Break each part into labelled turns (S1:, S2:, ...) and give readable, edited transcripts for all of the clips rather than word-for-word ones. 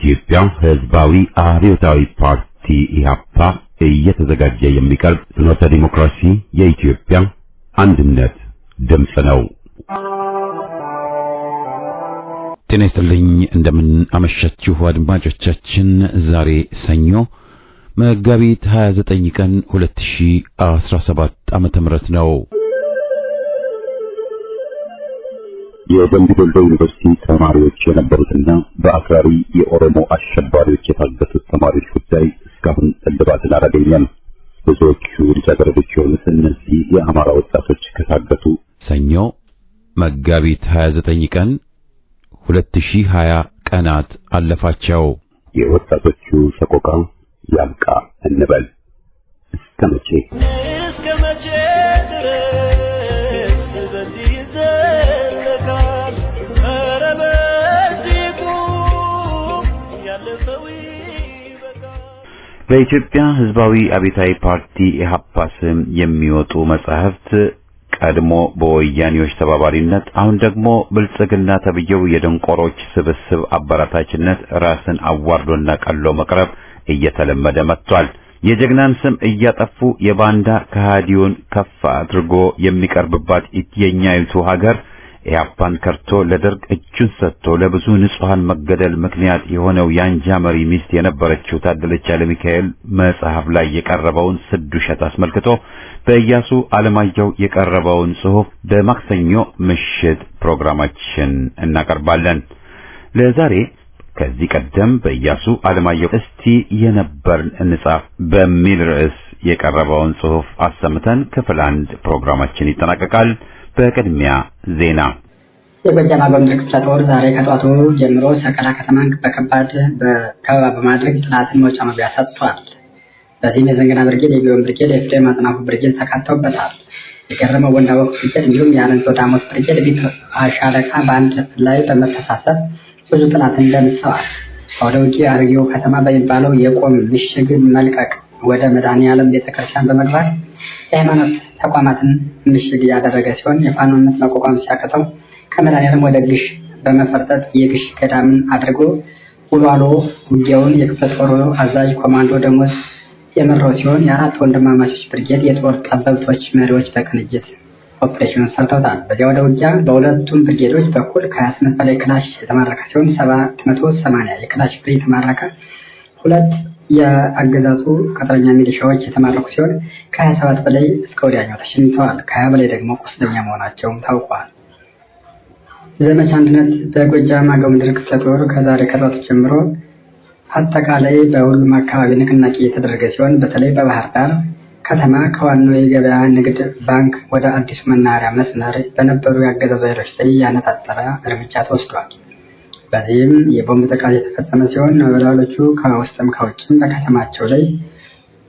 S1: የኢትዮጵያ ሕዝባዊ አብዮታዊ ፓርቲ ኢህአፓ እየተዘጋጀ የሚቀርብ ፍኖተ ዲሞክራሲ የኢትዮጵያ አንድነት ድምፅ ነው። ጤና ይስጥልኝ፣ እንደምን አመሻችሁ አድማጮቻችን። ዛሬ ሰኞ መጋቢት 29 ቀን 2017 ዓመተ ምህረት ነው። የደምቢ ዶሎ ዩኒቨርሲቲ ተማሪዎች የነበሩትና በአክራሪ የኦሮሞ አሸባሪዎች የታገቱት ተማሪዎች ጉዳይ እስካሁን እልባትን አላገኘም። ብዙዎቹ ልጃገረዶች የሆኑት እነዚህ የአማራ ወጣቶች ከታገቱ ሰኞ መጋቢት 29 ቀን 2020 ቀናት አለፋቸው። የወጣቶቹ ሰቆቃ ያብቃ እንበል። እስከ መቼ ድረስ በዚህ ይዘለቃል? ኧረ በዚህ ቁም፣ ያለፈው ይበቃል። በኢትዮጵያ ሕዝባዊ አብዮታዊ ፓርቲ ኢህአፓ ስም የሚወጡ መጻሕፍት ቀድሞ በወያኔዎች ተባባሪነት አሁን ደግሞ ብልጽግና ተብየው የደንቆሮች ስብስብ አባራታችነት ራስን አዋርዶና ቀሎ መቅረብ እየተለመደ መጥቷል። የጀግናን ስም እያጠፉ የባንዳ ከሃዲውን ከፍ አድርጎ የሚቀርብባት የኛይቱ ሀገር ኢህአፓን ከርቶ ለደርግ እጁን ሰጥቶ ለብዙ ንጹሃን መገደል ምክንያት የሆነው የአንጃ መሪ ሚስት የነበረችው ታደለች ኃይለሚካኤል መጽሐፍ ላይ የቀረበውን ስድ ውሸት አስመልክቶ በኢያሱ አለማየሁ የቀረበውን ጽሑፍ በማክሰኞ ምሽት ፕሮግራማችን እናቀርባለን። ለዛሬ ከዚህ ቀደም በኢያሱ አለማየሁ እስቲ የነበርን እንጻፍ በሚል ርዕስ የቀረበውን ጽሑፍ አሰምተን ክፍል 1 ፕሮግራማችን ይጠናቀቃል። በቅድሚያ ዜና።
S2: የጎጃም አገው ክፍለ ጦር ዛሬ ከጧቱ ጀምሮ ሰቀላ ከተማን በከባድ በከበባ በማድረግ ጠላትን መውጫ መግቢያ ሰጥቷል። በዚህም የዘንገና ብርጌድ፣ የቢዮን ብርጌድ፣ የኤፍሬም አጥናፉ ብርጌድ ተካተውበታል። የገረመው ወንዳወቅ ብርጌድ እንዲሁም የአረንሶ ዳሞት ብርጌድ ቢት ሻለቃ በአንድ ላይ በመተሳሰብ ብዙ ጠላትን ደምስሰዋል። ወደ ውጪ አርጌው ከተማ በሚባለው የቆም ምሽግ መልቀቅ ወደ መድኃኔዓለም ቤተክርስቲያን በመግባት የሃይማኖት ተቋማትን ምሽግ ያደረገ ሲሆን የፋኖነት መቋቋም ሲያቅተው ከመድኃኔዓለም ወደ ግሽ በመፈርጠጥ የግሽ ገዳምን አድርጎ ውሏሎ ውጊያውን የክፍለ ጦሩ አዛዥ ኮማንዶ ደሞዝ የመራው ሲሆን የአራት ወንድማማቾች ብርጌድ የጦር ጠበብቶች መሪዎች በቅንጅት ኦፕሬሽኑን ሰርተውታል። በዚያ ወደ ውጊያ በሁለቱም ብርጌዶች በኩል ከ28 በላይ ክላሽ የተማረከ ሲሆን 780 የክላሽ ፍሬ የተማረከ፣ ሁለት የአገዛዙ ቅጥረኛ ሚሊሻዎች የተማረኩ ሲሆን ከ27 በላይ እስከ ወዲያኛው ተሸኝተዋል። ከ20 በላይ ደግሞ ቁስለኛ መሆናቸውም ታውቋል። ዘመቻ አንድነት በጎጃም አገው ምድር ክፍለ ጦር ከዛሬ ከጠዋት ጀምሮ አጠቃላይ በሁሉም አካባቢ ንቅናቄ የተደረገ ሲሆን በተለይ በባህር ዳር ከተማ ከዋናው የገበያ ንግድ ባንክ ወደ አዲሱ መናኸሪያ መስመር በነበሩ የአገዛዙ ኃይሎች ላይ ያነጣጠረ እርምጃ ተወስዷል። በዚህም የቦምብ ጥቃት የተፈጸመ ሲሆን ነበልባሎቹ ከውስጥም ከውጭም በከተማቸው ላይ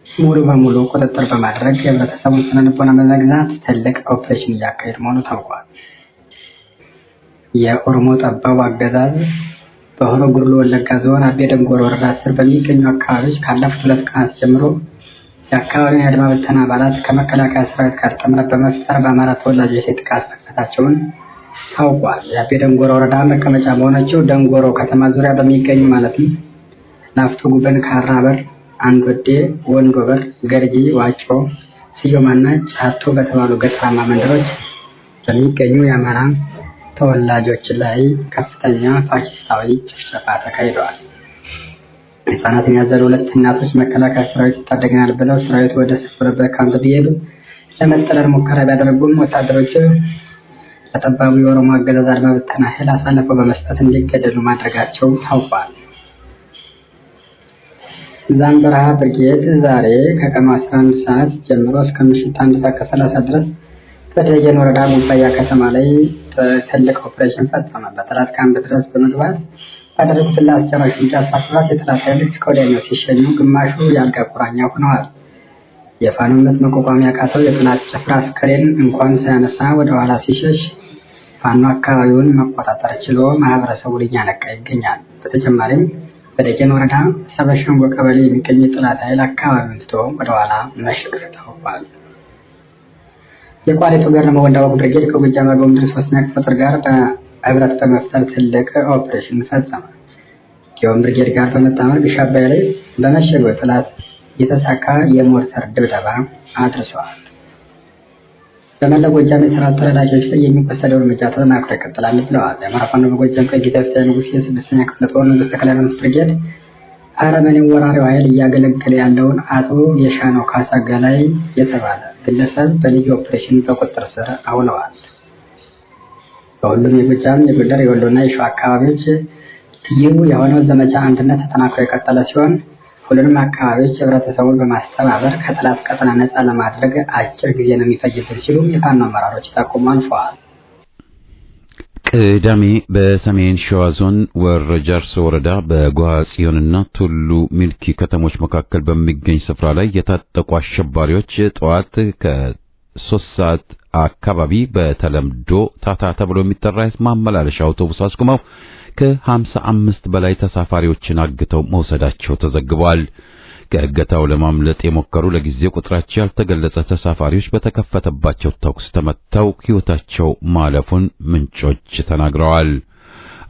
S2: ሙሉ በሙሉ ቁጥጥር በማድረግ የህብረተሰቡን ስነልቦና በመግዛት ትልቅ ኦፕሬሽን እያካሄዱ መሆኑ ታውቋል። የኦሮሞ ጠባቡ አገዛዝ በሆሮ ጉዱሩ ወለጋ ዞን አቤ ደንጎሮ ወረዳ ስር በሚገኙ አካባቢዎች ካለፉት 2 ቀናት ጀምሮ የአካባቢውን የአድማ ብተና አባላት ከመከላከያ ሰራዊት ጋር ጥምረት በመፍጠር በአማራ ተወላጆች ላይ ጥቃት መክፈታቸውን ታውቋል። የአቤ ደንጎሮ ወረዳ መቀመጫ በሆነችው ደንጎሮ ከተማ ዙሪያ በሚገኙ ማለትም ላፍቶ፣ ጉበን፣ ካራበር፣ አንዶዴ፣ ወንዶበር፣ ገርጂ፣ ዋጮ፣ ስዮማና ጫቶ በተባሉ ገጠራማ መንደሮች በሚገኙ የአማራ ተወላጆች ላይ ከፍተኛ ፋሽስታዊ ጭፍጨፋ ተካሂደዋል። ህጻናትን ያዘሉ 2 እናቶች መከላከያ ሰራዊት ይታደገናል ብለው ሰራዊት ወደ ሰፈረበት ካምፕ ቢሄዱ ለመጠለል ሙከራ ቢያደርጉም ወታደሮች ለጠባቡ የኦሮሞ አገዛዝ አድማ ብተና ኃይል አሳልፈው በመስጠት እንዲገደሉ ማድረጋቸው ታውቋል። ዛምበራ ብርጌድ ዛሬ ከቀኑ 11 ሰዓት ጀምሮ እስከ ምሽት 1 ሰዓት ከ30 ድረስ በደጀን ወረዳ ሙባያ ከተማ ላይ ትልቅ ኦፕሬሽን ፈጸመ። በጠላት ካምፕ ድረስ በመግባት ባደረጉት ለአስጨራሽ ውጊያ 17 የጠላት ኃይሎች እስከ ወዲያኛው ሲሸኙ ግማሹ ያልጋ ቁራኛ ሆነዋል። የፋኖነት መቋቋም ያቃተው የጠላት ጭፍራ አስከሬን እንኳን ሳያነሳ ወደ ኋላ ሲሸሽ ፋኖ አካባቢውን መቆጣጠር ችሎ ማህበረሰቡን እያነቃ ይገኛል። በተጨማሪም በደጀን ወረዳ ሰበሸንጎ ቀበሌ የሚገኝ የጠላት ኃይል አካባቢውን ትቶ ወደ ኋላ መሸሹ ታውቋል። የቋሪቱ ገረመው ወንዳወቅ ብርጌድ ከጎጃም አገው ምድር 3ኛ ክፍለ ጦር ጋር በህብረት በመፍጠር ትልቅ ኦፕሬሽን ፈጸመ። ጊዮን ብርጌድ ጋር በመጣመር ግሽ አባይ ላይ በመሸገው ጠላት የተሳካ የሞርተር ድብደባ አድርሰዋል። በመላ ጎጃም የሰራዊት ተወላጆች ላይ የሚወሰደው እርምጃ ተጠናክሮ ይቀጥላል ብለዋል። የአማራ ፋኖ በጎጃም ቀኝ ጌታ ንጉሥ የ6ኛ ክፍለ ጦር ንጉሥ ተክለ ሃይማኖት ብርጌድ አረመኔው ወራሪው ኃይል እያገለገለ ያለውን አቶ የሻነው ካሳ ገላይ የተባለ ግለሰብ በልዩ ኦፕሬሽን በቁጥጥር ስር አውለዋል። በሁሉም የጎጃም፣ የጎንደር፣ የወሎና የሸዋ አካባቢዎች ልዩ የሆነው ዘመቻ አንድነት ተጠናክሮ የቀጠለ ሲሆን ሁሉንም አካባቢዎች ህብረተሰቡን በማስተባበር ከጠላት ቀጠና ነፃ ለማድረግ አጭር ጊዜ ነው የሚፈጅብን ሲሉ የፋኖ አመራሮች ጠቁመው አልፈዋል።
S3: ቅዳሜ በሰሜን ሸዋ ዞን ወረ ጃርሶ ወረዳ በጓ ጽዮንና ቱሉ ሚልኪ ከተሞች መካከል በሚገኝ ስፍራ ላይ የታጠቁ አሸባሪዎች ጠዋት ከ3 ሰዓት አካባቢ በተለምዶ ታታ ተብሎ የሚጠራ ማመላለሻ አውቶቡስ አስቆመው ከ55 በላይ ተሳፋሪዎችን አግተው መውሰዳቸው ተዘግቧል። ከእገታው ለማምለጥ የሞከሩ ለጊዜው ቁጥራቸው ያልተገለጸ ተሳፋሪዎች በተከፈተባቸው ተኩስ ተመተው ሕይወታቸው ማለፉን ምንጮች ተናግረዋል።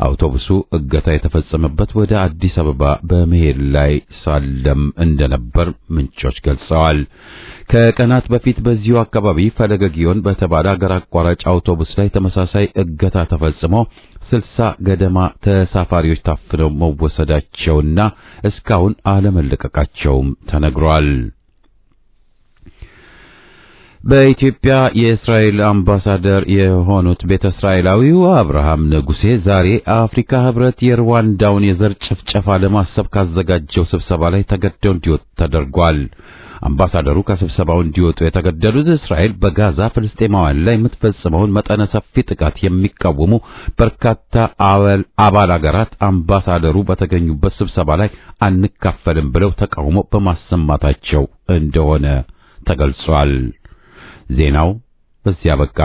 S3: አውቶቡሱ እገታ የተፈጸመበት ወደ አዲስ አበባ በመሄድ ላይ ሳለም እንደነበር ምንጮች ገልጸዋል። ከቀናት በፊት በዚሁ አካባቢ ፈለገ ጊዮን በተባለ አገር አቋራጭ አውቶቡስ ላይ ተመሳሳይ እገታ ተፈጽሞ 60 ገደማ ተሳፋሪዎች ታፍነው መወሰዳቸውና እስካሁን አለመለቀቃቸውም ተነግሯል። በኢትዮጵያ የእስራኤል አምባሳደር የሆኑት ቤተ እስራኤላዊው አብርሃም ንጉሴ ዛሬ አፍሪካ ህብረት የሩዋንዳውን የዘር ጭፍጨፋ ለማሰብ ካዘጋጀው ስብሰባ ላይ ተገደው እንዲወጡ ተደርጓል። አምባሳደሩ ከስብሰባው እንዲወጡ የተገደዱት እስራኤል በጋዛ ፍልስጤማውያን ላይ የምትፈጽመውን መጠነ ሰፊ ጥቃት የሚቃወሙ በርካታ አባል አገራት አምባሳደሩ በተገኙበት ስብሰባ ላይ አንካፈልም ብለው ተቃውሞ በማሰማታቸው እንደሆነ ተገልጿል። ዜናው በዚያ በቃ።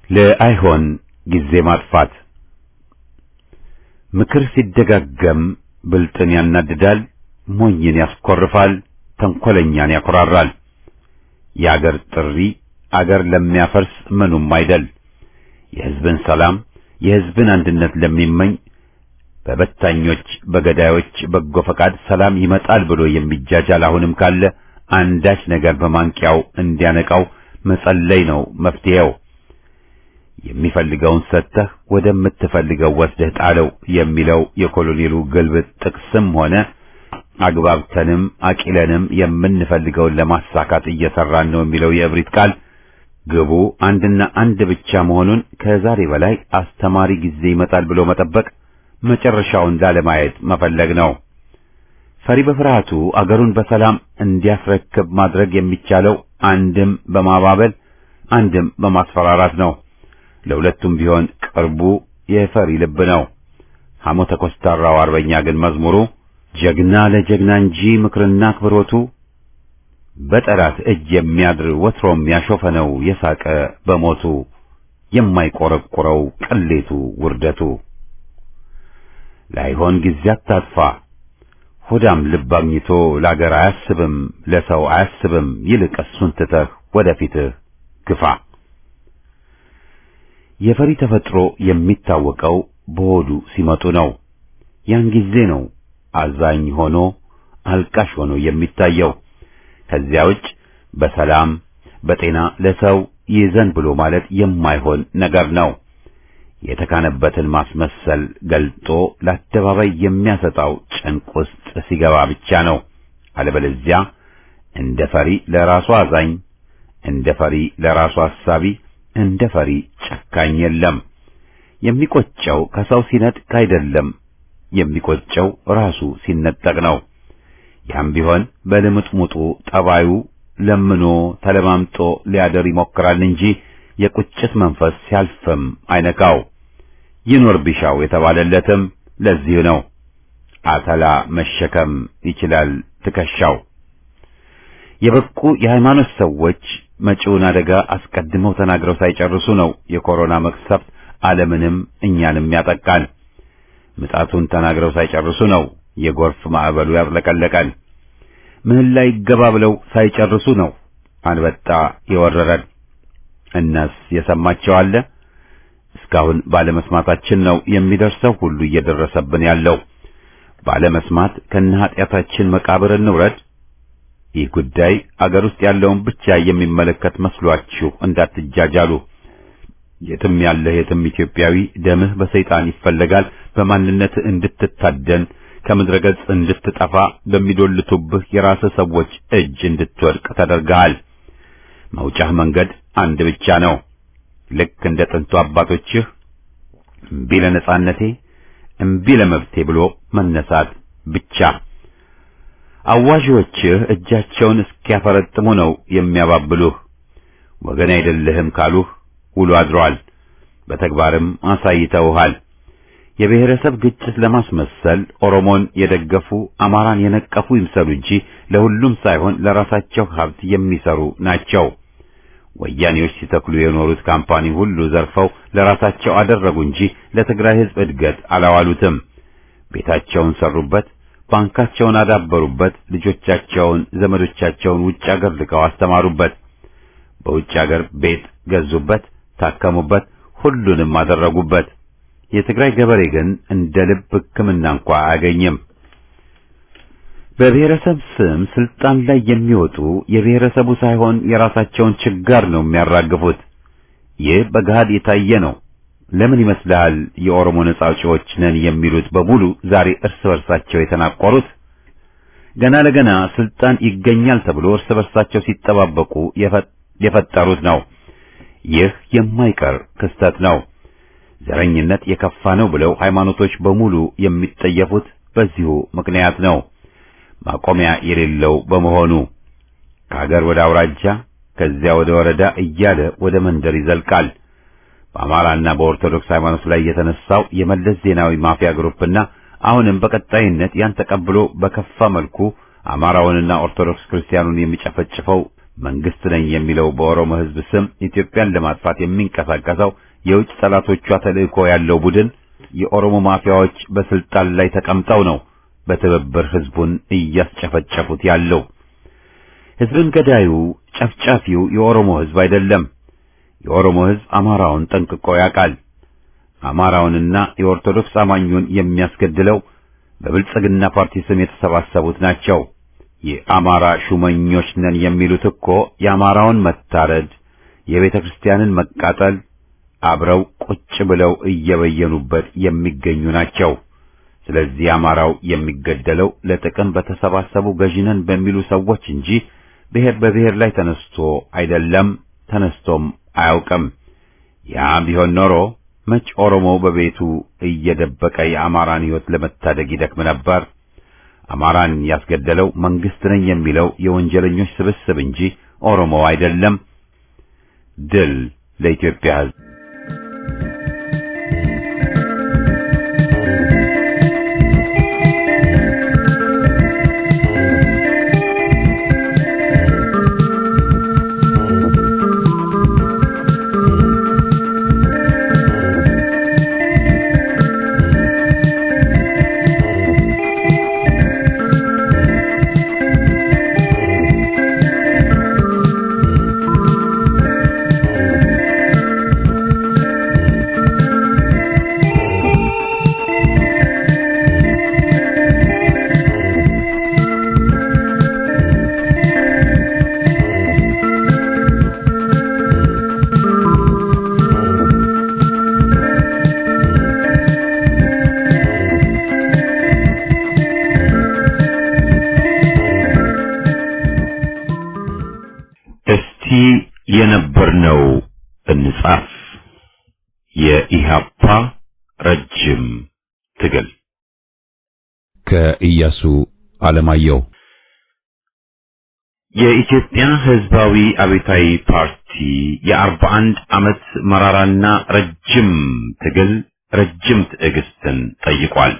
S3: ለአይሆን ጊዜ ማጥፋት ምክር ሲደጋገም ብልጥን ያናድዳል፣ ሞኝን ያስኮርፋል፣ ተንኮለኛን ያኮራራል። የአገር ጥሪ አገር ለሚያፈርስ ምኑም አይደል። የሕዝብን ሰላም የሕዝብን አንድነት ለሚመኝ በበታኞች በገዳዮች በጎ ፈቃድ ሰላም ይመጣል ብሎ የሚጃጃል አሁንም ካለ አንዳች ነገር በማንቂያው እንዲያነቃው መጸለይ ነው መፍትሄው። የሚፈልገውን ሰጥተህ ወደምትፈልገው ወስደህ ጣለው የሚለው የኮሎኔሉ ግልብጥ ጥቅስም ሆነ አግባብተንም አቂለንም የምንፈልገውን ለማሳካት እየሰራን ነው የሚለው የእብሪት ቃል ግቡ አንድና አንድ ብቻ መሆኑን ከዛሬ በላይ አስተማሪ ጊዜ ይመጣል ብሎ መጠበቅ መጨረሻውን ላለማየት መፈለግ ነው። ፈሪ በፍርሃቱ አገሩን በሰላም እንዲያስረክብ ማድረግ የሚቻለው አንድም በማባበል አንድም በማስፈራራት ነው። ለሁለቱም ቢሆን ቅርቡ የፈሪ ልብ ነው። ሐሞተ ኮስታራው አርበኛ ግን መዝሙሩ ጀግና ለጀግና እንጂ ምክርና አክብሮቱ በጠላት እጅ የሚያድር ወትሮም ያሾፈነው የሳቀ በሞቱ የማይቆረቆረው ቅሌቱ ውርደቱ። ላይሆን ጊዜ አታጥፋ ሆዳም ልብ አግኝቶ ለአገር አያስብም ለሰው አያስብም ይልቅ እሱን ትተህ ወደፊትህ ግፋ። የፈሪ ተፈጥሮ የሚታወቀው በሆዱ ሲመጡ ነው። ያን ጊዜ ነው አዛኝ ሆኖ አልቃሽ ሆኖ የሚታየው። ከዚያ ውጭ በሰላም በጤና ለሰው ይዘን ብሎ ማለት የማይሆን ነገር ነው። የተካነበትን ማስመሰል ገልጦ ለአደባባይ የሚያሰጣው ጭንቅ ውስጥ ሲገባ ብቻ ነው። አለበለዚያ እንደ ፈሪ ለራሱ አዛኝ፣ እንደ ፈሪ ለራሱ አሳቢ፣ እንደ ፈሪ ጨካኝ የለም። የሚቆጨው ከሰው ሲነጥቅ አይደለም፣ የሚቆጨው ራሱ ሲነጠቅ ነው። ያም ቢሆን በልምጥሙጡ ጠባዩ ለምኖ ተለማምጦ ሊያደር ይሞክራል እንጂ የቁጭት መንፈስ ሲያልፍም አይነካው። ይኖር ቢሻው የተባለለትም ለዚህ ነው። አተላ መሸከም ይችላል ትከሻው። የበቁ የሃይማኖት ሰዎች መጪውን አደጋ አስቀድመው ተናግረው ሳይጨርሱ ነው የኮሮና መቅሰፍት ዓለምንም እኛንም ያጠቃል። ምጣቱን ተናግረው ሳይጨርሱ ነው የጎርፍ ማዕበሉ ያጥለቀለቀን። ምን ላይ ገባ ብለው ሳይጨርሱ ነው አንበጣ የወረረን። እናስ የሰማቸው አለ? እስካሁን ባለመስማታችን ነው የሚደርሰው ሁሉ እየደረሰብን ያለው። ባለመስማት ከነኃጢአታችን መቃብር እንውረድ። ይህ ጉዳይ አገር ውስጥ ያለውን ብቻ የሚመለከት መስሏችሁ እንዳትጃጃሉ። የትም ያለህ የትም ኢትዮጵያዊ ደምህ በሰይጣን ይፈለጋል። በማንነት እንድትታደን ከምድረ ገጽ እንድትጠፋ በሚዶልቱብህ የራስህ ሰዎች እጅ እንድትወድቅ ተደርገሃል። መውጫህ መንገድ አንድ ብቻ ነው። ልክ እንደ ጥንቱ አባቶችህ እምቢ ለነጻነቴ እምቢ ለመብቴ ብሎ መነሳት ብቻ። አዋዦችህ እጃቸውን እስኪያፈረጥሙ ነው የሚያባብሉህ። ወገን አይደለህም ካሉህ ውሎ አድሯል። በተግባርም አሳይተውሃል። የብሔረሰብ ግጭት ለማስመሰል ኦሮሞን የደገፉ አማራን የነቀፉ ይምሰሉ እንጂ ለሁሉም ሳይሆን ለራሳቸው ሀብት የሚሰሩ ናቸው። ወያኔዎች ሲተክሉ የኖሩት ካምፓኒ ሁሉ ዘርፈው ለራሳቸው አደረጉ እንጂ ለትግራይ ሕዝብ እድገት አላዋሉትም። ቤታቸውን ሰሩበት፣ ባንካቸውን አዳበሩበት፣ ልጆቻቸውን ዘመዶቻቸውን ውጭ አገር ልከው አስተማሩበት። በውጭ አገር ቤት ገዙበት፣ ታከሙበት፣ ሁሉንም አደረጉበት። የትግራይ ገበሬ ግን እንደ ልብ ሕክምና እንኳን አያገኝም። በብሔረሰብ ስም ስልጣን ላይ የሚወጡ የብሔረሰቡ ሳይሆን የራሳቸውን ችጋር ነው የሚያራግፉት። ይህ በገሃድ የታየ ነው። ለምን ይመስልሃል የኦሮሞ ነጻ አውጪዎች ነን የሚሉት በሙሉ ዛሬ እርስ በርሳቸው የተናቆሩት? ገና ለገና ስልጣን ይገኛል ተብሎ እርስ በርሳቸው ሲጠባበቁ የፈጠሩት ነው። ይህ የማይቀር ክስተት ነው። ዘረኝነት የከፋ ነው ብለው ሃይማኖቶች በሙሉ የሚጠየፉት በዚሁ ምክንያት ነው። ማቆሚያ የሌለው በመሆኑ ከሀገር ወደ አውራጃ ከዚያ ወደ ወረዳ እያለ ወደ መንደር ይዘልቃል። በአማራና በኦርቶዶክስ ሃይማኖት ላይ የተነሳው የመለስ ዜናዊ ማፊያ ግሩፕና አሁንም በቀጣይነት ያን ተቀብሎ በከፋ መልኩ አማራውንና ኦርቶዶክስ ክርስቲያኑን የሚጨፈጭፈው መንግስት ነኝ የሚለው በኦሮሞ ሕዝብ ስም ኢትዮጵያን ለማጥፋት የሚንቀሳቀሰው የውጭ ጠላቶቿ ተልእኮ ያለው ቡድን የኦሮሞ ማፊያዎች በስልጣን ላይ ተቀምጠው ነው በትብብር ሕዝቡን እያስጨፈጨፉት ያለው። ሕዝብን ገዳዩ ጨፍጫፊው የኦሮሞ ሕዝብ አይደለም። የኦሮሞ ሕዝብ አማራውን ጠንቅቆ ያውቃል። አማራውንና የኦርቶዶክስ አማኙን የሚያስገድለው በብልጽግና ፓርቲ ስም የተሰባሰቡት ናቸው። የአማራ ሹመኞች ነን የሚሉት እኮ የአማራውን መታረድ፣ የቤተ ክርስቲያንን መቃጠል አብረው ቁጭ ብለው እየበየኑበት የሚገኙ ናቸው። ስለዚህ አማራው የሚገደለው ለጥቅም በተሰባሰቡ ገዢነን በሚሉ ሰዎች እንጂ ብሔር በብሔር ላይ ተነስቶ አይደለም፣ ተነስቶም አያውቅም። ያ ቢሆን ኖሮ መች ኦሮሞ በቤቱ እየደበቀ የአማራን ሕይወት ለመታደግ ይደክም ነበር? አማራን ያስገደለው መንግስት ነኝ የሚለው የወንጀለኞች ስብስብ እንጂ ኦሮሞ አይደለም። ድል ለኢትዮጵያ ሕዝብ! የነበርነው እንጻፍ። የኢህአፓ ረጅም ትግል ከኢያሱ አለማየሁ። የኢትዮጵያ ሕዝባዊ አብዮታዊ ፓርቲ የ41 ዓመት መራራና ረጅም ትግል ረጅም ትዕግስትን ጠይቋል።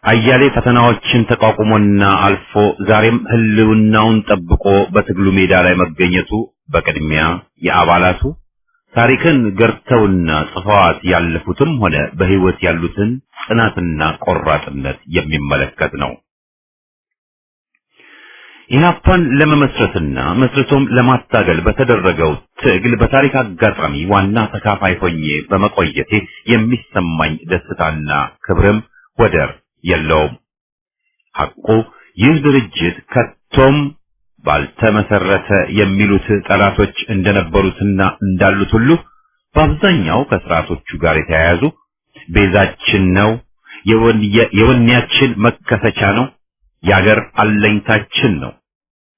S3: አያሌ ፈተናዎችን ተቋቁሞና አልፎ ዛሬም ህልውናውን ጠብቆ በትግሉ ሜዳ ላይ መገኘቱ በቅድሚያ የአባላቱ ታሪክን ገርተውና ጽፈዋት ያለፉትም ሆነ በህይወት ያሉትን ጽናትና ቆራጥነት የሚመለከት ነው። ኢህአፓን ለመመስረትና መስርቶም ለማታገል በተደረገው ትግል በታሪክ አጋጣሚ ዋና ተካፋይ ሆኜ በመቆየቴ የሚሰማኝ ደስታና ክብርም ወደር የለውም። ሐቁ ይህ ድርጅት ከቶም ባልተመሰረተ የሚሉት ጠላቶች እንደነበሩትና እንዳሉት ሁሉ በአብዛኛው ከስርዓቶቹ ጋር የተያያዙ ቤዛችን ነው፣ የወኔያችን መከሰቻ ነው፣ የአገር አለኝታችን ነው፣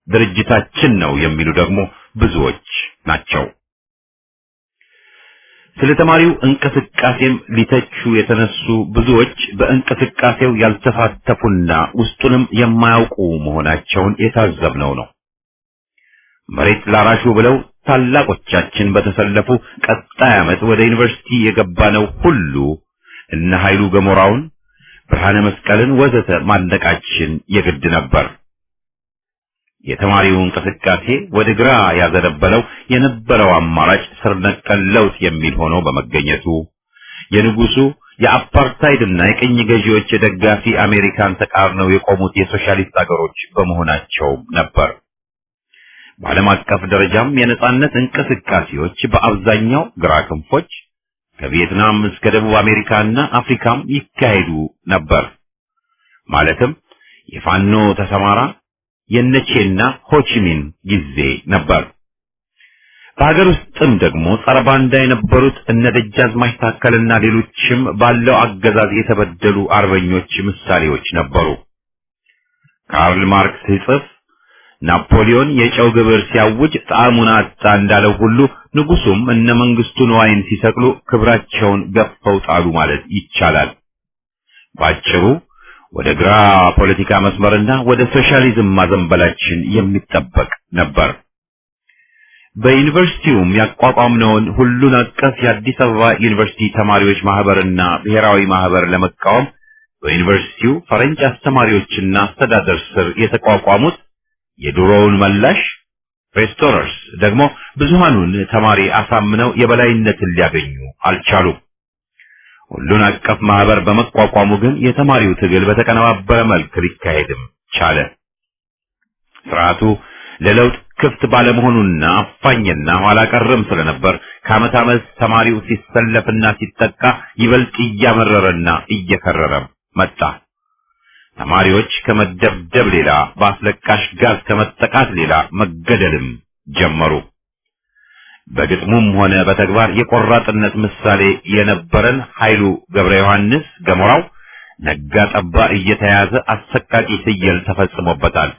S3: ድርጅታችን ነው የሚሉ ደግሞ ብዙዎች ናቸው። ስለ ተማሪው እንቅስቃሴም ሊተቹ የተነሱ ብዙዎች በእንቅስቃሴው ያልተሳተፉና ውስጡንም የማያውቁ መሆናቸውን የታዘብነው ነው። መሬት ላራሹ ብለው ታላቆቻችን በተሰለፉ ቀጣይ ዓመት ወደ ዩኒቨርሲቲ የገባነው ሁሉ እነ ኃይሉ ገሞራውን፣ ብርሃነ መስቀልን ወዘተ ማድነቃችን የግድ ነበር። የተማሪው እንቅስቃሴ ወደ ግራ ያዘነበለው የነበረው አማራጭ ስር ነቀል ለውጥ የሚል ሆኖ በመገኘቱ የንጉሱ የአፓርታይድና የቅኝ ገዢዎች ደጋፊ አሜሪካን ተቃርነው የቆሙት የሶሻሊስት አገሮች በመሆናቸው ነበር። በዓለም አቀፍ ደረጃም የነጻነት እንቅስቃሴዎች በአብዛኛው ግራ ክንፎች ከቪየትናም እስከ ደቡብ አሜሪካና አፍሪካም ይካሄዱ ነበር። ማለትም የፋኖ ተሰማራ የነቼና ሆቺሚን ጊዜ ነበር። በሀገር ውስጥም ደግሞ ጸረ ባንዳ የነበሩት እነ ደጃዝማች ታከልና ሌሎችም ባለው አገዛዝ የተበደሉ አርበኞች ምሳሌዎች ነበሩ። ካርል ማርክስ ሲጽፍ ናፖሊዮን የጨው ግብር ሲያውጅ ጣዕሙን አጣ እንዳለው ሁሉ ንጉሱም እነ መንግስቱ ንዋይን ሲሰቅሉ ክብራቸውን ገፈው ጣሉ ማለት ይቻላል። ባጭሩ ወደ ግራ ፖለቲካ መስመርና ወደ ሶሻሊዝም ማዘንበላችን የሚጠበቅ ነበር። በዩኒቨርሲቲውም ያቋቋምነውን ሁሉን አቀፍ የአዲስ አበባ ዩኒቨርሲቲ ተማሪዎች ማህበርና ብሔራዊ ማህበር ለመቃወም በዩኒቨርሲቲው ፈረንጅ አስተማሪዎችና አስተዳደር ስር የተቋቋሙት የድሮውን መላሽ ሬስቶረርስ ደግሞ ብዙሃኑን ተማሪ አሳምነው የበላይነትን ሊያገኙ አልቻሉም። ሁሉን አቀፍ ማህበር በመቋቋሙ ግን የተማሪው ትግል በተቀነባበረ መልክ ሊካሄድም ቻለ። ስርዓቱ ለለውጥ ክፍት ባለመሆኑና አፋኝና ኋላ ቀርም ስለነበር ከዓመት ዓመት ተማሪው ሲሰለፍና ሲጠቃ ይበልጥ እያመረረና እየከረረ መጣ። ተማሪዎች ከመደብደብ ሌላ በአስለቃሽ ጋዝ ከመጠቃት ሌላ መገደልም ጀመሩ። በግጥሙም ሆነ በተግባር የቆራጥነት ምሳሌ የነበረን ኃይሉ ገብረ ዮሐንስ ገሞራው ነጋ ጠባ እየተያዘ አሰቃቂ ትየል ተፈጽሞበታል።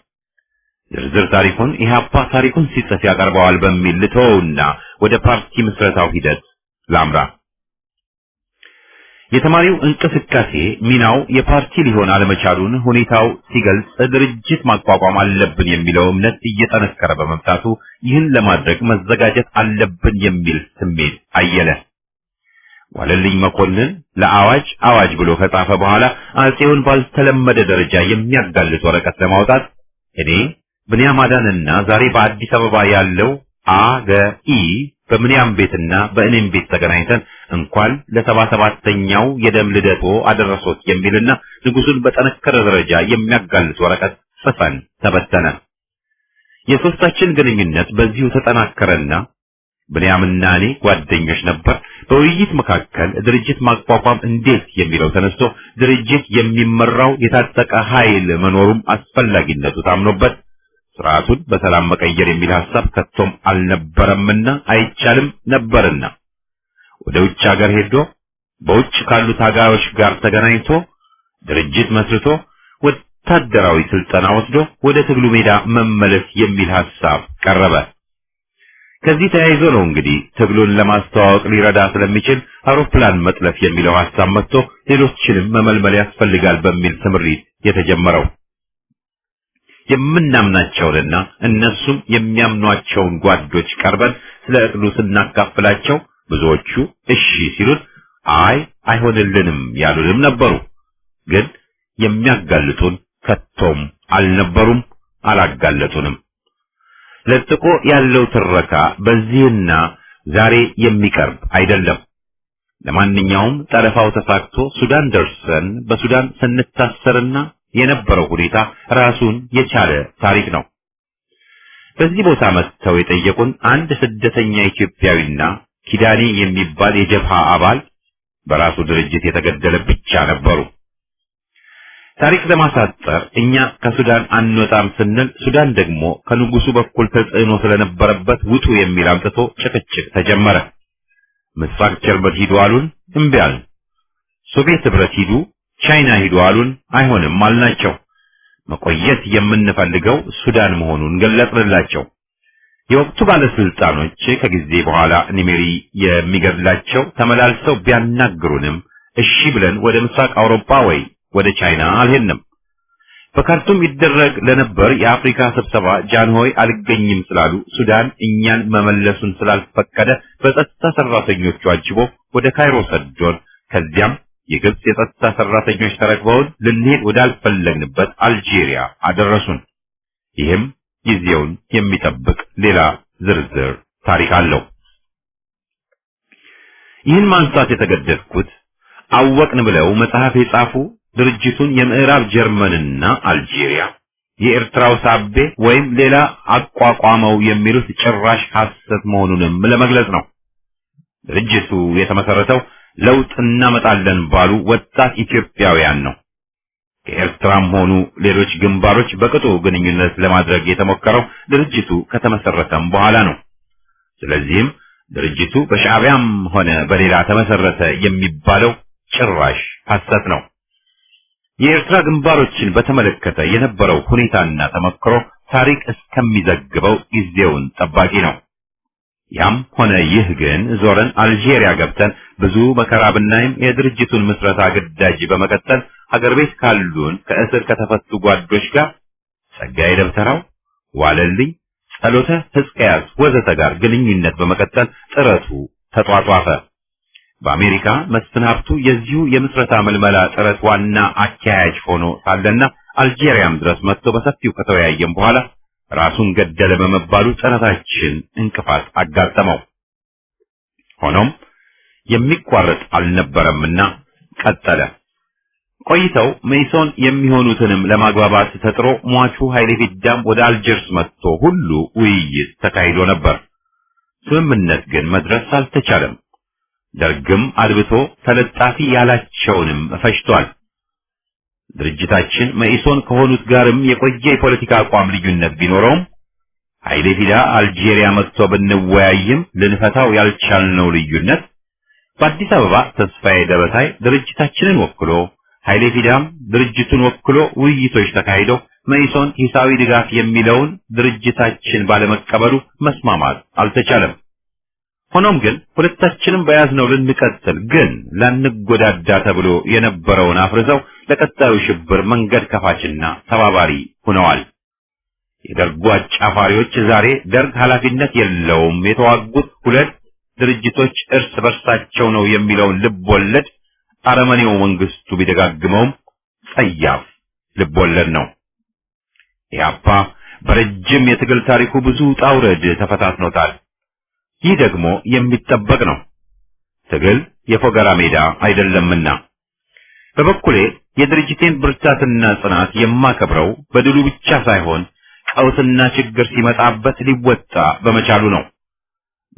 S3: ዝርዝር ታሪኩን ኢህአፓ ታሪኩን ሲጽፍ ያቀርበዋል በሚል ልተወውና ወደ ፓርቲ ምስረታው ሂደት ላምራ። የተማሪው እንቅስቃሴ ሚናው የፓርቲ ሊሆን አለመቻሉን ሁኔታው ሲገልጽ ድርጅት ማቋቋም አለብን የሚለው እምነት እየጠነከረ በመምጣቱ ይህን ለማድረግ መዘጋጀት አለብን የሚል ስሜት አየለ። ዋለልኝ መኮንን ለአዋጅ ብሎ ከጻፈ በኋላ አጼውን ባልተለመደ ደረጃ የሚያጋልጥ ወረቀት ለማውጣት እኔ ብንያም አዳንና ዛሬ በአዲስ አበባ ያለው አገኢ በምንያም ቤትና በእኔም ቤት ተገናኝተን እንኳን ለ77ኛው የደም ልደቶ አደረሶት የሚልና ንጉሱን በጠነከረ ደረጃ የሚያጋልጥ ወረቀት ጽፈን ተበተነ። የሶስታችን ግንኙነት በዚሁ ተጠናከረና ብንያምና እኔ ጓደኞች ነበር። በውይይት መካከል ድርጅት ማቋቋም እንዴት የሚለው ተነስቶ ድርጅት የሚመራው የታጠቀ ኃይል መኖሩም አስፈላጊነቱ ታምኖበት ስርዓቱን በሰላም መቀየር የሚል ሐሳብ ከቶም አልነበረምና አይቻልም ነበርና ወደ ውጭ ሀገር ሄዶ በውጭ ካሉ ታጋዮች ጋር ተገናኝቶ ድርጅት መስርቶ ወታደራዊ ስልጠና ወስዶ ወደ ትግሉ ሜዳ መመለስ የሚል ሐሳብ ቀረበ። ከዚህ ተያይዞ ነው እንግዲህ ትግሉን ለማስተዋወቅ ሊረዳ ስለሚችል አውሮፕላን መጥለፍ የሚለው ሐሳብ መጥቶ ሌሎችንም መመልመል ያስፈልጋል በሚል ስምሪት የተጀመረው። የምናምናቸውንና እነሱም የሚያምኗቸውን ጓዶች ቀርበን ስለ እቅዱ ስናካፍላቸው ብዙዎቹ እሺ ሲሉን አይ አይሆንልንም ያሉንም ነበሩ። ግን የሚያጋልጡን ከቶም አልነበሩም፣ አላጋለጡንም። ለጥቆ ያለው ትረካ በዚህና ዛሬ የሚቀርብ አይደለም። ለማንኛውም ጠለፋው ተሳክቶ ሱዳን ደርሰን በሱዳን ስንታሰርና የነበረው ሁኔታ ራሱን የቻለ ታሪክ ነው። በዚህ ቦታ መጥተው የጠየቁን አንድ ስደተኛ ኢትዮጵያዊና ኪዳኔ የሚባል የጀብሃ አባል በራሱ ድርጅት የተገደለ ብቻ ነበሩ። ታሪክ ለማሳጠር እኛ ከሱዳን አንወጣም ስንል ሱዳን ደግሞ ከንጉሱ በኩል ተጽዕኖ ስለነበረበት ውጡ የሚል አምጥቶ ጭቅጭቅ ተጀመረ። ምስራቅ ጀርመን ሂዱ አሉን፣ እምቢ አልን። ሶቪየት ህብረት ሂዱ፣ ቻይና ሂዱ አሉን፣ አይሆንም አልናቸው። መቆየት የምንፈልገው ሱዳን መሆኑን ገለጽንላቸው። የወቅቱ ባለስልጣኖች ከጊዜ በኋላ ኒሜሪ የሚገድላቸው ተመላልሰው ቢያናግሩንም እሺ ብለን ወደ ምስራቅ አውሮፓ ወይ ወደ ቻይና አልሄድንም። በካርቱም ይደረግ ለነበር የአፍሪካ ስብሰባ ጃንሆይ አልገኝም ስላሉ ሱዳን እኛን መመለሱን ስላልፈቀደ በጸጥታ ሰራተኞቹ አጅቦ ወደ ካይሮ ሰዶን፣ ከዚያም የግብጽ የጸጥታ ሰራተኞች ተረክበውን ልንሄድ ወዳልፈለግንበት አልጄሪያ አደረሱን። ይህም ጊዜውን የሚጠብቅ ሌላ ዝርዝር ታሪክ አለው። ይህን ማንሳት የተገደድኩት አወቅን ብለው መጽሐፍ የጻፉ ድርጅቱን የምዕራብ ጀርመንና አልጄሪያ የኤርትራው ሳቤ ወይም ሌላ አቋቋመው የሚሉት ጭራሽ ሐሰት መሆኑንም ለመግለጽ ነው። ድርጅቱ የተመሰረተው ለውጥ እናመጣለን ባሉ ወጣት ኢትዮጵያውያን ነው። ከኤርትራም ሆኑ ሌሎች ግንባሮች በቅጡ ግንኙነት ለማድረግ የተሞከረው ድርጅቱ ከተመሰረተም በኋላ ነው። ስለዚህም ድርጅቱ በሻዕቢያም ሆነ በሌላ ተመሰረተ የሚባለው ጭራሽ ሐሰት ነው። የኤርትራ ግንባሮችን በተመለከተ የነበረው ሁኔታና ተመክሮ ታሪክ እስከሚዘግበው ጊዜውን ጠባቂ ነው። ያም ሆነ ይህ ግን ዞረን አልጄሪያ ገብተን ብዙ መከራ ብናይም የድርጅቱን ምስረታ ግዳጅ በመቀጠል ሀገር ቤት ካሉን ከእስር ከተፈቱ ጓዶች ጋር ጸጋዬ ደብተራው፣ ዋለልኝ፣ ጸሎተ ሕዝቅያስ ወዘተ ጋር ግንኙነት በመቀጠል ጥረቱ ተጧጧፈ። በአሜሪካ መስፍን ሀብቱ የዚሁ የምስረታ መልመላ ጥረት ዋና አካያጅ ሆኖ ሳለና አልጄሪያም ድረስ መጥቶ በሰፊው ከተወያየም በኋላ ራሱን ገደለ በመባሉ ጥረታችን እንቅፋት አጋጠመው። ሆኖም የሚቋረጥ አልነበረምና ቀጠለ። ቆይተው መኢሶን የሚሆኑትንም ለማግባባት ተጥሮ ሟቹ ኃይሌ ፊዳም ወደ አልጀርስ መጥቶ ሁሉ ውይይት ተካሂዶ ነበር። ስምምነት ግን መድረስ አልተቻለም። ደርግም አድብቶ ተለጣፊ ያላቸውንም ፈጅቷል። ድርጅታችን መኢሶን ከሆኑት ጋርም የቆየ የፖለቲካ አቋም ልዩነት ቢኖረውም ኃይሌ ፊዳ አልጄሪያ መጥቶ ብንወያይም ልንፈታው ያልቻልነው ልዩነት በአዲስ አበባ ተስፋዬ ደበሳይ ድርጅታችንን ወክሎ ኃይሌ ፊዳም ድርጅቱን ወክሎ ውይይቶች ተካሂደው መኢሶን ሂሳዊ ድጋፍ የሚለውን ድርጅታችን ባለመቀበሉ መስማማት አልተቻለም። ሆኖም ግን ሁለታችንም በያዝነው ልንቀጥል ግን ላንጎዳዳ ተብሎ የነበረውን አፍርሰው ለቀጣዩ ሽብር መንገድ ከፋችና ተባባሪ ሆነዋል። የደርጉ አጫፋሪዎች ዛሬ ደርግ ኃላፊነት የለውም የተዋጉት ሁለት ድርጅቶች እርስ በርሳቸው ነው የሚለውን ልብ ወለድ አረመኔው መንግስቱ ቢደጋግመውም ጸያፍ ልብ ወለድ ነው። ኢህአፓ በረጅም የትግል ታሪኩ ብዙ ውጣ ውረድ ተፈታትኖታል። ይህ ደግሞ የሚጠበቅ ነው። ትግል የፎገራ ሜዳ አይደለምና በበኩሌ የድርጅቴን ብርታትና ጽናት የማከብረው በድሉ ብቻ ሳይሆን ቀውስና ችግር ሲመጣበት ሊወጣ በመቻሉ ነው።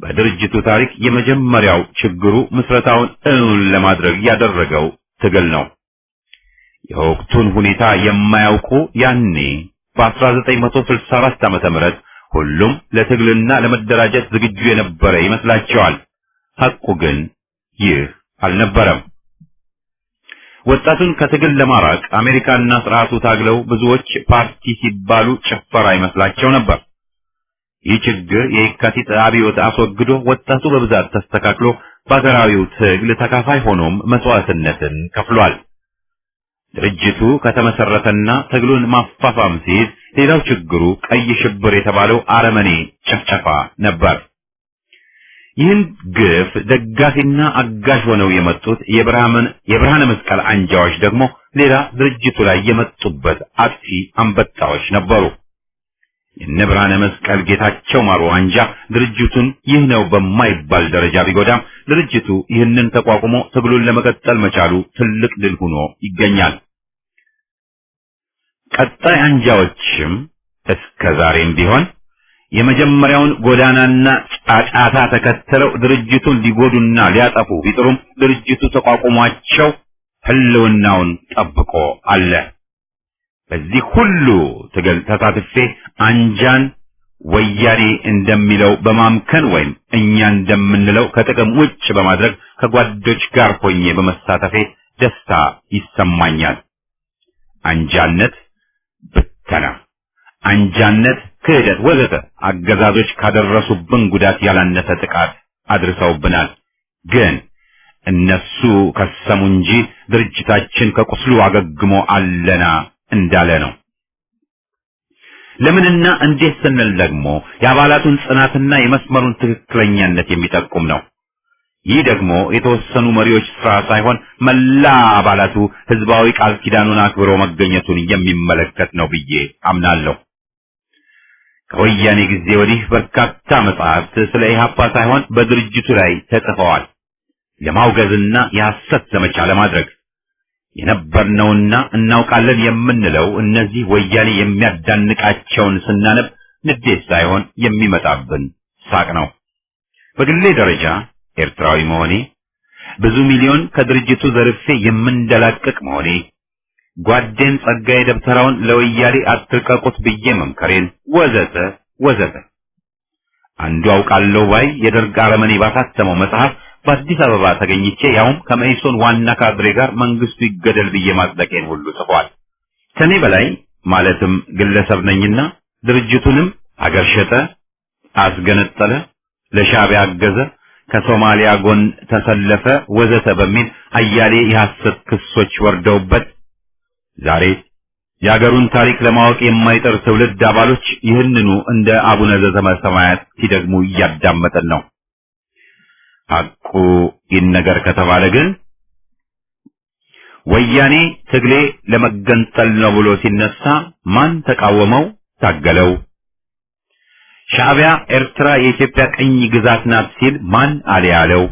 S3: በድርጅቱ ታሪክ የመጀመሪያው ችግሩ ምስረታውን እውን ለማድረግ ያደረገው ትግል ነው። የወቅቱን ሁኔታ የማያውቁ ያኔ በ1964 ዓመተ ምህረት ሁሉም ለትግልና ለመደራጀት ዝግጁ የነበረ ይመስላቸዋል። ሐቁ ግን ይህ አልነበረም። ወጣቱን ከትግል ለማራቅ አሜሪካና ስርዓቱ ታግለው ብዙዎች ፓርቲ ሲባሉ ጭፈራ ይመስላቸው ነበር። ይህ ችግር የየካቲት አብዮት አስወግዶ ወጣቱ በብዛት ተስተካክሎ በሀገራዊው ትግል ተካፋይ ሆኖም መስዋዕትነትን ከፍሏል። ድርጅቱ ከተመሰረተና ትግሉን ማፋፋም ሲይዝ ሌላው ችግሩ ቀይ ሽብር የተባለው አረመኔ ጭፍጨፋ ነበር። ይህን ግፍ ደጋፊና አጋዥ ሆነው የመጡት የብርሃነ መስቀል አንጃዎች ደግሞ ሌላ ድርጅቱ ላይ የመጡበት አጥፊ አንበጣዎች ነበሩ። የነ ብርሃነ መስቀል ጌታቸው ማሩ አንጃ ድርጅቱን ይህ ነው በማይባል ደረጃ ቢጎዳም ድርጅቱ ይህንን ተቋቁሞ ትግሉን ለመቀጠል መቻሉ ትልቅ ድል ሆኖ ይገኛል። ቀጣይ አንጃዎችም እስከ ዛሬም ቢሆን የመጀመሪያውን ጎዳናና ጫጫታ ተከትለው ድርጅቱን ሊጎዱና ሊያጠፉ ቢጥሩም ድርጅቱ ተቋቁሟቸው ህልውናውን ጠብቆ አለ። በዚህ ሁሉ ትግል ተሳትፌ አንጃን ወያኔ እንደሚለው በማምከን ወይም እኛ እንደምንለው ከጥቅም ውጭ በማድረግ ከጓዶች ጋር ሆኜ በመሳተፌ ደስታ ይሰማኛል። አንጃነት ብተና፣ አንጃነት ክህደት ወዘተ አገዛዞች ካደረሱብን ጉዳት ያላነሰ ጥቃት አድርሰውብናል። ግን እነሱ ከሰሙ እንጂ ድርጅታችን ከቁስሉ አገግሞ አለና እንዳለ ነው። ለምንና እንዴት ስንል ደግሞ የአባላቱን ጽናትና የመስመሩን ትክክለኛነት የሚጠቁም ነው። ይህ ደግሞ የተወሰኑ መሪዎች ስራ ሳይሆን መላ አባላቱ ህዝባዊ ቃል ኪዳኑን አክብሮ መገኘቱን የሚመለከት ነው ብዬ አምናለሁ። ከወያኔ ጊዜ ወዲህ በርካታ መጽሐፍት ስለ ኢህአፓ ሳይሆን በድርጅቱ ላይ ተጽፈዋል። ለማውገዝና የሐሰት ዘመቻ ለማድረግ የነበርነውና እናውቃለን የምንለው እነዚህ ወያኔ የሚያዳንቃቸውን ስናነብ ንዴት ሳይሆን የሚመጣብን ሳቅ ነው። በግሌ ደረጃ ኤርትራዊ መሆኔ፣ ብዙ ሚሊዮን ከድርጅቱ ዘርፌ የምንደላቀቅ መሆኔ፣ ጓዴን ጸጋዬ ደብተራውን ለወያኔ አትርቀቁት ብዬ መምከሬን ወዘተ ወዘተ አንዱ አውቃለሁ ባይ የደርግ አረመኔ ባሳተመው መጽሐፍ በአዲስ አበባ ተገኝቼ ያውም ከመኢሶን ዋና ካድሬ ጋር መንግስቱ ይገደል ብዬ ማጽደቄን ሁሉ ጽፏል። ከኔ በላይ ማለትም ግለሰብ ነኝና ድርጅቱንም ሀገር ሸጠ፣ አስገነጠለ፣ ለሻዕቢያ አገዘ፣ ከሶማሊያ ጎን ተሰለፈ ወዘተ በሚል አያሌ የሐሰት ክሶች ወርደውበት ዛሬ የአገሩን ታሪክ ለማወቅ የማይጠር ትውልድ አባሎች ይህንኑ እንደ አቡነ ዘበሰማያት ሲደግሙ እያዳመጠን ነው። ሐቁ ይነገር ከተባለ ግን ወያኔ ትግሌ ለመገንጠል ነው ብሎ ሲነሳ ማን ተቃወመው? ታገለው? ሻዕቢያ ኤርትራ የኢትዮጵያ ቅኝ ግዛት ናት ሲል ማን አልያለው?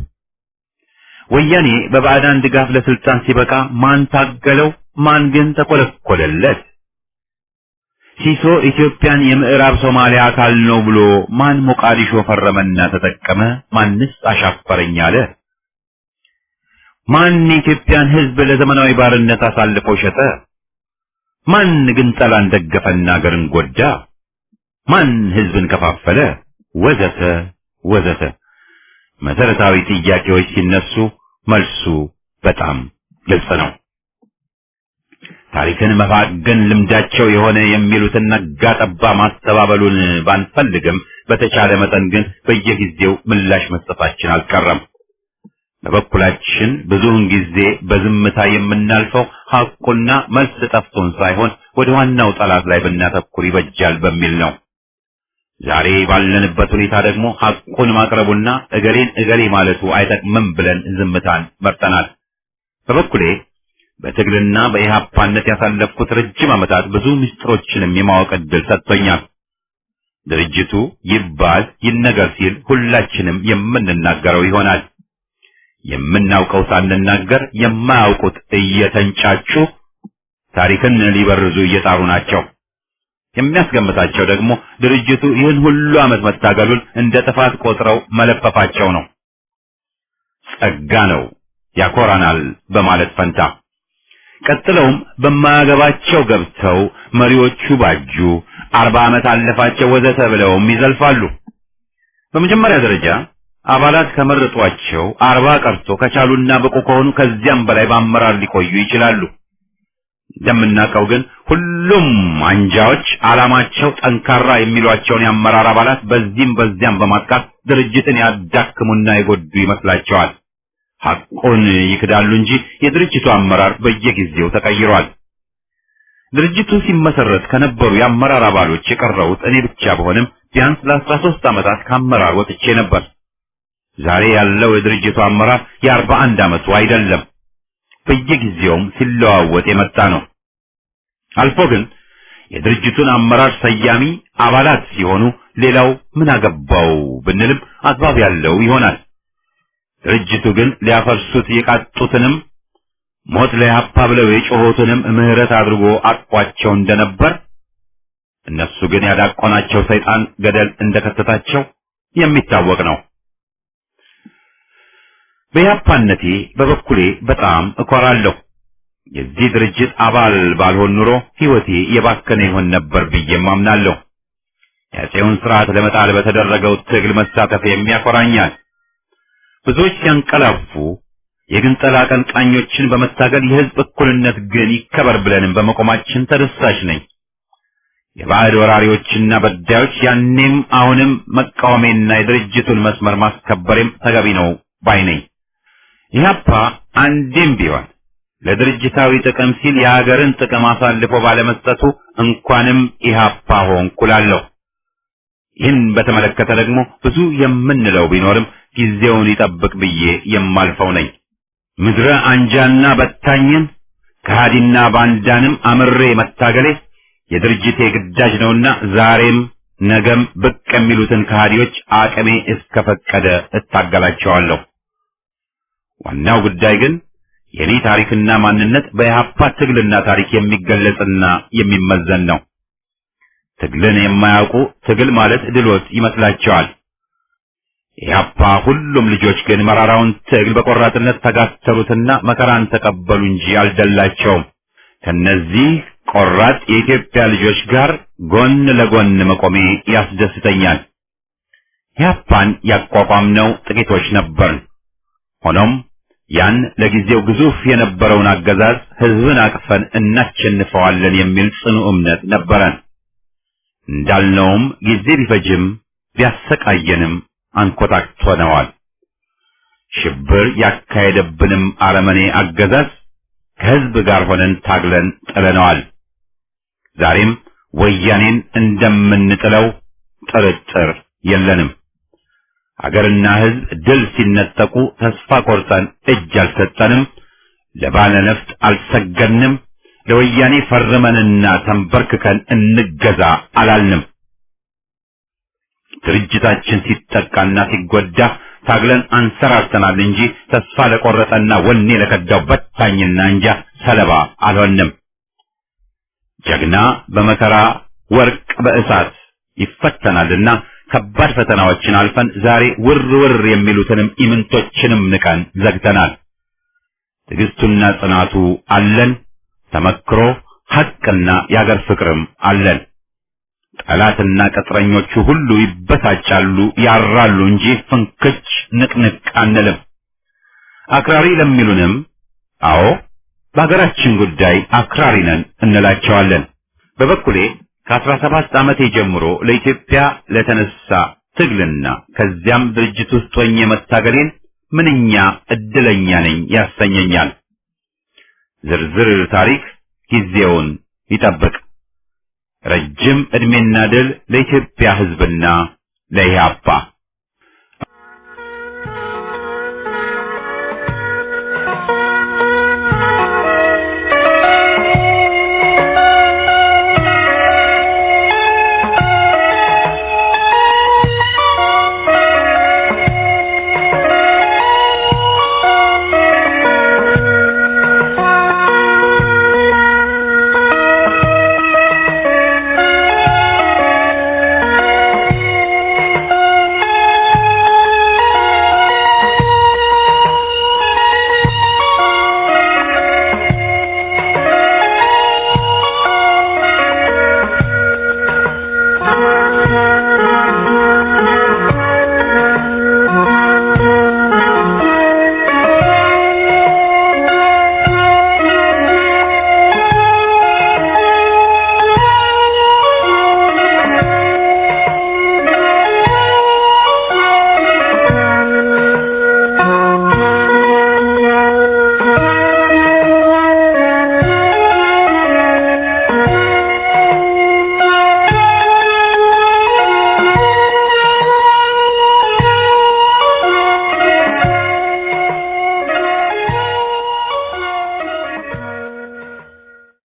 S3: ወያኔ በባዕዳን ድጋፍ ለስልጣን ሲበቃ ማን ታገለው? ማን ግን ተቆለቆለለት? ሲሶ ኢትዮጵያን የምዕራብ ሶማሊያ አካል ነው ብሎ ማን ሞቃዲሾ ፈረመና ተጠቀመ? ማንስ አሻፈረኝ አለ? ማን የኢትዮጵያን ሕዝብ ለዘመናዊ ባርነት አሳልፎ ሸጠ? ማን ግን ጠላን ደገፈና አገርን ጎዳ? ማን ሕዝብን ከፋፈለ? ወዘተ ወዘተ መሰረታዊ ጥያቄዎች ሲነሱ መልሱ በጣም ግልጽ ነው። ታሪክን መፋገን ልምዳቸው የሆነ የሚሉትን ነጋ ጠባ ማስተባበሉን ባንፈልግም በተቻለ መጠን ግን በየጊዜው ምላሽ መስጠታችን አልቀረም። በበኩላችን ብዙውን ጊዜ በዝምታ የምናልፈው ሐቁና መልስ ጠፍቶን ሳይሆን ወደ ዋናው ጠላት ላይ ብናተኩር ይበጃል በሚል ነው። ዛሬ ባለንበት ሁኔታ ደግሞ ሐቁን ማቅረቡና እገሌ ማለቱ አይጠቅምም ብለን ዝምታን መርጠናል። በበኩሌ በትግልና በኢህአፓነት ያሳለፍኩት ረጅም ዓመታት ብዙ ምስጢሮችንም የማወቅ ዕድል ሰጥቶኛል። ድርጅቱ ይባል ይነገር ሲል ሁላችንም የምንናገረው ይሆናል። የምናውቀው ሳንናገር የማያውቁት እየተንጫጩ ታሪክን ሊበርዙ እየጣሩ ናቸው። የሚያስገምታቸው ደግሞ ድርጅቱ ይህን ሁሉ ዓመት መታገሉን እንደ ጥፋት ቆጥረው መለፈፋቸው ነው። ጸጋ ነው ያኮራናል በማለት ፈንታ ቀጥለውም በማያገባቸው ገብተው መሪዎቹ ባጁ 40 ዓመት አለፋቸው ወዘተ ብለውም ይዘልፋሉ። በመጀመሪያ ደረጃ አባላት ከመረጧቸው 40 ቀርቶ ከቻሉና ብቁ ከሆኑ ከዚያም በላይ በአመራር ሊቆዩ ይችላሉ። እንደምናውቀው ግን ሁሉም አንጃዎች ዓላማቸው ጠንካራ የሚሏቸውን የአመራር አባላት በዚህም በዚያም በማጥቃት ድርጅትን ያዳክሙና የጎዱ ይመስላቸዋል። ሐቁን ይክዳሉ እንጂ የድርጅቱ አመራር በየጊዜው ተቀይሯል። ድርጅቱ ሲመሰረት ከነበሩ የአመራር አባሎች የቀረሁት እኔ ብቻ በሆንም ቢያንስ ለ13 ዓመታት ከአመራር ወጥቼ ነበር። ዛሬ ያለው የድርጅቱ አመራር የ41 ዓመቱ አይደለም። በየጊዜውም ሲለዋወጥ የመጣ ነው። አልፎ ግን የድርጅቱን አመራር ሰያሚ አባላት ሲሆኑ ሌላው ምን አገባው ብንልም አግባብ ያለው ይሆናል። ድርጅቱ ግን ሊያፈርሱት የቃጡትንም ሞት ለኢህአፓ ብለው የጮሁትንም ምህረት አድርጎ አቋቸው እንደነበር እነሱ ግን ያዳቆናቸው ሰይጣን ገደል እንደከተታቸው የሚታወቅ ነው። በኢህአፓነቴ በበኩሌ በጣም እኮራለሁ። የዚህ ድርጅት አባል ባልሆን ኑሮ ሕይወቴ የባከነ ይሆን ነበር ብዬም አምናለሁ። የአፄውን ስርዓት ለመጣል በተደረገው ትግል መሳተፍ የሚያኮራኛል። ብዙዎች ሲያንቀላፉ የግንጠላ አቀንቃኞችን በመታገል የህዝብ እኩልነት ግን ይከበር ብለንም በመቆማችን ተደሳሽ ነኝ። የባዕድ ወራሪዎችና በዳዮች ያኔም አሁንም መቃወሜና የድርጅቱን መስመር ማስከበሬም ተገቢ ነው ባይ ነኝ። ኢህአፓ አንዴም ቢሆን ለድርጅታዊ ጥቅም ሲል የሀገርን ጥቅም አሳልፎ ባለመስጠቱ እንኳንም ኢህአፓ ሆንኩ እላለሁ። ይህን በተመለከተ ደግሞ ብዙ የምንለው ቢኖርም ጊዜውን ይጠብቅ ብዬ የማልፈው ነኝ። ምድረ አንጃና በታኝን ከሃዲና ባንዳንም አምሬ መታገሌ የድርጅቴ ግዳጅ ነውና ዛሬም ነገም ብቅ የሚሉትን ከሃዲዎች አቅሜ እስከፈቀደ እታገላቸዋለሁ። ዋናው ጉዳይ ግን የኔ ታሪክና ማንነት በኢህአፓ ትግልና ታሪክ የሚገለጽና የሚመዘን ነው። ትግልን የማያውቁ ትግል ማለት ድሎት ይመስላቸዋል። ኢህአፓ ሁሉም ልጆች ግን መራራውን ትግል በቆራጥነት ተጋተሉትና መከራን ተቀበሉ እንጂ አልደላቸውም። ከነዚህ ቆራጥ የኢትዮጵያ ልጆች ጋር ጎን ለጎን መቆሜ ያስደስተኛል። ኢህአፓን ያቋቋምነው ጥቂቶች ነበርን። ሆኖም ያን ለጊዜው ግዙፍ የነበረውን አገዛዝ ህዝብን አቅፈን እናሸንፈዋለን የሚል ጽኑ እምነት ነበረን። እንዳልነውም ጊዜ ቢፈጅም ቢያሰቃየንም አንኮታክቶነዋል። ሽብር ያካሄደብንም አረመኔ አገዛዝ ከህዝብ ጋር ሆነን ታግለን ጥለነዋል። ዛሬም ወያኔን እንደምንጥለው ጥርጥር የለንም። አገርና ህዝብ ድል ሲነጠቁ ተስፋ ቆርጠን እጅ አልሰጠንም። ለባለ ነፍጥ አልሰገድንም። ለወያኔ ፈርመንና ተንበርክከን እንገዛ አላልንም። ድርጅታችን ሲጠቃና ሲጎዳ ታግለን አንሰራርተናል እንጂ ተስፋ ለቆረጠና ወኔ ለከዳው በታኝና እንጃ ሰለባ አልሆንም። ጀግና በመከራ ወርቅ በእሳት ይፈተናልና ከባድ ፈተናዎችን አልፈን ዛሬ ውር ውር የሚሉትንም ኢምንቶችንም ንቀን ዘግተናል። ትዕግስቱና ጽናቱ አለን። ተመክሮ ሐቅና የአገር ፍቅርም አለን። ጠላትና ቅጥረኞቹ ሁሉ ይበሳጫሉ፣ ያራሉ እንጂ ፍንክች ንቅንቅ አንልም። አክራሪ ለሚሉንም አዎ በሀገራችን ጉዳይ አክራሪ ነን እንላቸዋለን። በበኩሌ ከ17 ዓመቴ ጀምሮ ለኢትዮጵያ ለተነሳ ትግልና ከዚያም ድርጅት ውስጥ ሆኜ መታገሌን ምንኛ እድለኛ ነኝ ያሰኘኛል። ዝርዝር ታሪክ ጊዜውን ይጠብቅ። ረጅም ዕድሜና ድል ለኢትዮጵያ ሕዝብና ለኢህአፓ።